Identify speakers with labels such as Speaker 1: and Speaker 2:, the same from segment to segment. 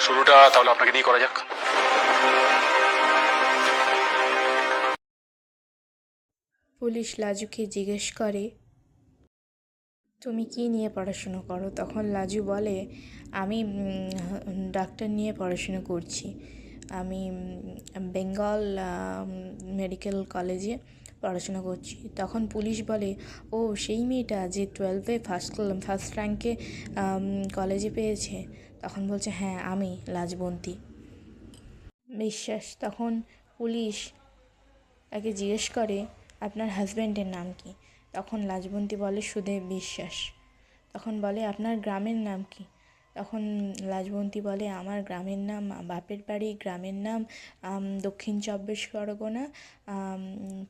Speaker 1: শুরুটা তাহলে আপনাকে দিয়ে করা যাক।
Speaker 2: পুলিশ লাজুকে জিজ্ঞেস করে, তুমি কি নিয়ে পড়াশুনো করো? তখন লাজু বলে, আমি ডাক্তার নিয়ে পড়াশুনো করছি। আমি বেঙ্গল মেডিকেল কলেজে পড়াশোনা করছি। তখন পুলিশ বলে, ও সেই মেয়েটা যে 12-এ ফার্স্ট র্যাঙ্কে কলেজে পেয়েছে? তখন বলছে, হ্যাঁ আমি লাজবন্তী বিশ্বাস। তখন পুলিশ তাকে জিজ্ঞেস করে, আপনার হাজব্যান্ডের নাম কি? তখন লাজবন্তী বলে, সুদেব বিশ্বাস। তখন বলে, আপনার গ্রামের নাম কি? তখন লাজবন্তী বলে, আমার গ্রামের নাম, বাপের বাড়ি গ্রামের নাম দক্ষিণ চব্বিশ পরগনা,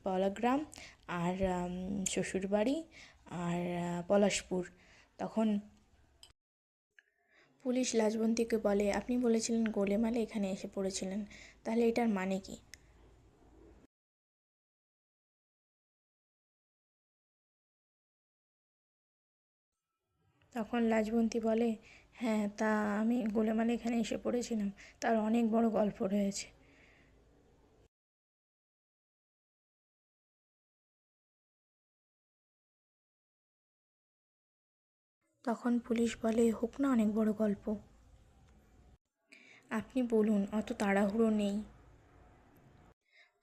Speaker 2: পলাগ্রাম, আর শ্বশুরবাড়ি আর পলাশপুর। তখন পুলিশ লাজবন্তীকে বলে, আপনি বলেছিলেন গোলেমালে এখানে এসে পড়েছিলেন, তাহলে এটার মানে কি? তখন লাজবন্তী বলে, হ্যাঁ তা আমি গোলেমালে এখানে এসে পড়েছিলাম, তার অনেক বড় গল্প রয়েছে। তখন পুলিশ বলে, হোক না অনেক বড় গল্প, আপনি বলুন, অত তাড়াহুড়ো নেই।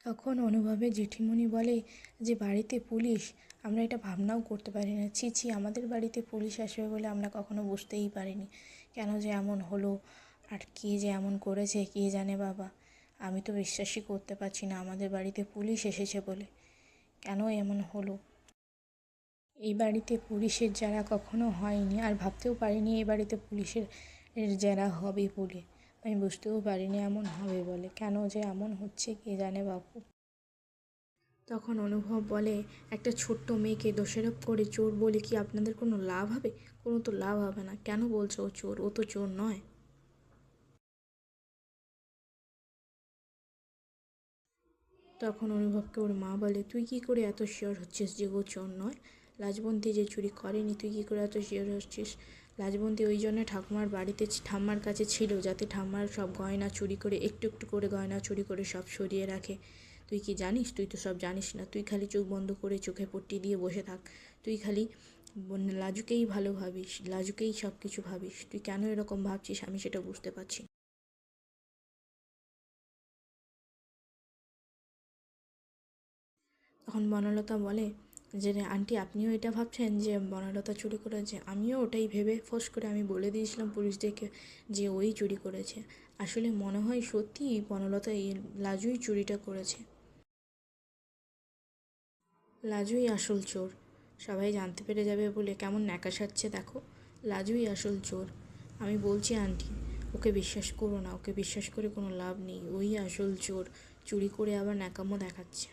Speaker 2: তখন অনুভবের জেঠিমণি বলে যে, বাড়িতে পুলিশ, আমরা এটা ভাবনাও করতে পারি না। ছি ছি, আমাদের বাড়িতে পুলিশ আসবে বলে আমরা কখনো বুঝতেই পারিনি। কেন যে এমন হলো, আর কে যে এমন করেছে কে জানে বাবা। আমি তো বিশ্বাসই করতে পারছি না আমাদের বাড়িতে পুলিশ এসেছে বলে। কেন এমন হলো? এই বাড়িতে পুলিশের যারা কখনো হয়নি, আর ভাবতেও পারিনি এই বাড়িতে পুলিশের যারা হবে বলে। আমি বুঝতেও পারিনি এমন হবে বলে। কেন যে এমন হচ্ছে কে জানে বাবু। তখন অনুভব বলে, একটা ছোট্ট মেয়েকে দোষারোপ করে চোর বলে কি আপনাদের কোনো লাভ হবে? কোনো তো লাভ হবে না। কেন বলছো ও চোর? ও তো চোর নয়। তখন অনুভবকে ওর মা বলে, তুই কি করে এত শিওর হচ্ছিস যে ও চোর নয়? লাজবন্তী যে চুরি করেনি, তুই কি করে এত শিওর হচ্ছিস? লাজবন্তী ওই জন্য ঠাকুমার বাড়িতে ঠাম্মার কাছে ছিল, যাতে ঠাম্মার সব গয়না চুরি করে, একটু একটু করে গয়না চুরি করে সব সরিয়ে রাখে। তুই কি জানিস? তুই তো সব জানিস না। তুই খালি চোখ বন্ধ করে চোখে পট্টি দিয়ে বসে থাক। তুই খালি লাজুকেই ভালো ভাবিস, লাজুকেই সব কিছু ভাবিস। তুই কেন এরকম ভাবছিস আমি সেটা বুঝতে পারছি না। তখন বনলতা বলে যে, আন্টি আপনিও এটা ভাবছেন যে বনলতা চুরি করেছে? আমিও ওটাই ভেবে ফোঁস করে আমি বলে দিয়েছিলাম পুলিশদেরকে যে ওই চুরি করেছে। আসলে মনে হয় সত্যিই বনলতা এই লাজুই চুরিটা করেছে। লাজুই আসল চোর। সবাই জানতে পেরে যাবে বলে কেমন ন্যাকা সাজছে দেখো। লাজুই আসল চোর। আমি বলছি আন্টি, ওকে বিশ্বাস করো না, ওকে বিশ্বাস করে কোনো লাভ নেই। ওই আসল চোর, চুরি করে আবার ন্যাকামো দেখাচ্ছে।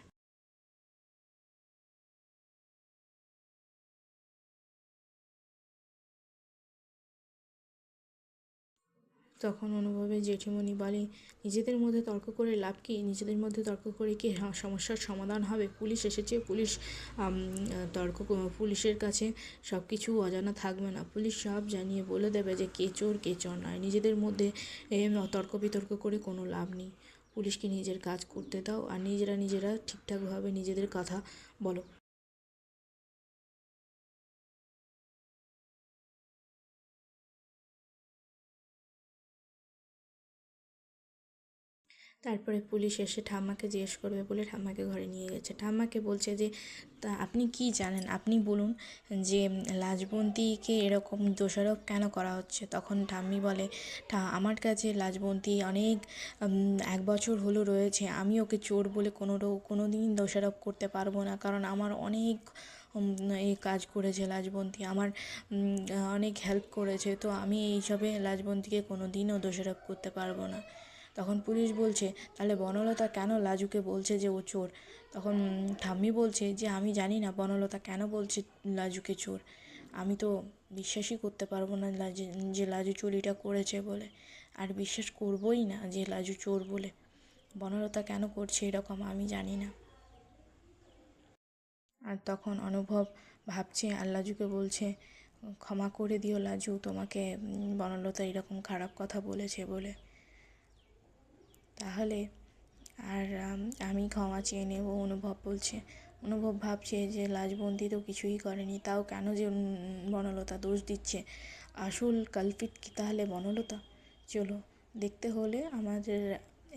Speaker 2: তখন অনুভবের জেঠিমণি বলে, নিজেদের মধ্যে তর্ক করে লাভ কি? নিজেদের মধ্যে তর্ক করে কি সমস্যার সমাধান হবে? পুলিশ এসেছে, পুলিশ তর্ক পুলিশের কাছে সব কিছু অজানা থাকবে না। পুলিশ সব জানিয়ে বলে দেবে যে কে চোর কে চোর নয়। নিজেদের মধ্যে তর্ক বিতর্ক করে কোনো লাভ নেই। পুলিশকে নিজের কাজ করতে দাও, আর নিজেরা নিজেরা ঠিকঠাকভাবে নিজেদের কথা বলো। তারপরে পুলিশ এসে ঠাম্মাকে জিজ্ঞেস করবে বলে ঠাম্মাকে ঘরে নিয়ে গেছে। ঠাম্মাকে বলছে যে, তা আপনি কি জানেন, আপনি বলুন যে লাজবন্তীকে এরকম দোষারোপ কেন করা হচ্ছে? তখন ঠাম্মি বলে, আমার কাছে লাজবন্তী অনেক 1 বছর হলো রয়েছে। আমি ওকে চোর বলে কোনো দিন দোষারোপ করতে পারবো না, কারণ আমার অনেক এই কাজ করেছে লাজবন্তী, আমার অনেক হেল্প করেছে। তো আমি এইসবে লাজবন্তীকে কোনো দিনও দোষারোপ করতে পারবো না। তখন পুলিশ বলছে, তাহলে বনলতা কেন লাজুকে বলছে যে ও চোর? তখন ঠাম্মি বলছে যে, আমি জানি না বনলতা কেন বলছে লাজুকে চোর। আমি তো বিশ্বাসই করতে পারবো না যে লাজু চুরিটা করেছে বলে, আর বিশ্বাস করবোই না যে লাজু চোর বলে। বনলতা কেন করছে এরকম আমি জানি না। আর তখন অনুভব ভাবছে আর লাজুকে বলছে, ক্ষমা করে দিও লাজু, তোমাকে বনলতা এরকম খারাপ কথা বলেছে বলে। তাহলে আর আমি ক্ষমা চেয়ে নেব। অনুভব বলছে, অনুভব ভাবছে যে লাজবন্তী তো কিছুই করেনি, তাও কেন যে বনলতা দোষ দিচ্ছে। আসল কালপিট কি তাহলে বনলতা? চলো, দেখতে হলে আমাদের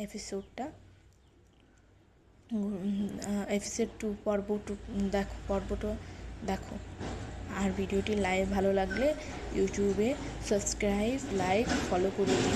Speaker 2: এপিসোডটা এপিসোড 2 পর্বটা দেখো। আর ভিডিওটি ভালো লাগলে ইউটিউবে সাবস্ক্রাইব, লাইক, ফলো করে দিও।